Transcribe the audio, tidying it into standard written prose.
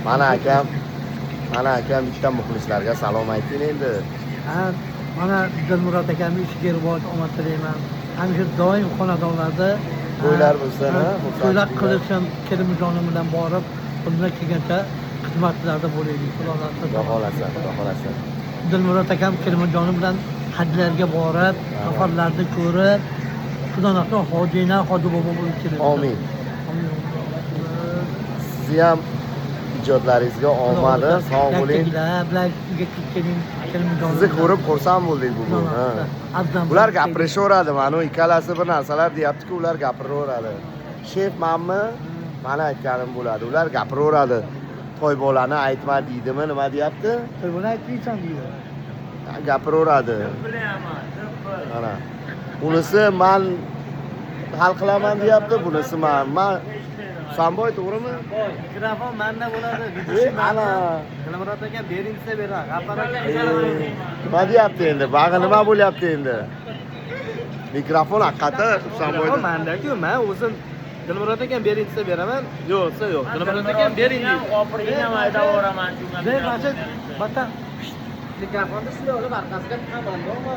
Mana akam bitta muxlislarga salom ayting endi. Ha, mana Dilmurod akamni ishiga rivoj omad tilayman. Hamisha doim xonadonlarda To'ylar bo'lsa, ha, to'ylar qilishim, kelinojonim bilan borib, qo'limdan kelgancha xizmatlarda bo'laylik. Xudo xohlasa. Dilmurod akam kelinojonim bilan hajlarga borib, safarlarni ko'rib, Xudo xohlasa hojina, hoji bobo bo'lib keladi. Amin. Sizni ham ijodlaringizga omadi, sog' bo'ling. Sizni ko'rib xursand bo'ldik bugun. Ular gapirishaveradi, mana ikkalasi bir narsalar deyapti-ku, ular gapiraveradi. Shef manmi? Mana aytganim bo'ladi. Ular gapiraveradi. To'ybolani aytma deydimi, nima deyapti? To'ybolani aytmaysan deydi. Gapiraveradi. Mana. Bunisi men hal qilaman deyapti, bunisi men. Samboy to'g'rimi? Mikrofon menda bo'ladi. Ana. Dilmurod aka bering desa beraman. G'afar aka nima deyapti endi? Bag'i nima bo'lyapti endi? Mikrofon haqiqatda Samboyda. Menda-ku, men o'zim Dilmurod aka bering desa beraman. Yo'q, desa yo'q. Dilmurod aka bering deydi. Qo'pirgina ham aytaveraman shunga. Mana mikrofonni sizlar olib orqasiga chiqaman, to'g'rimi?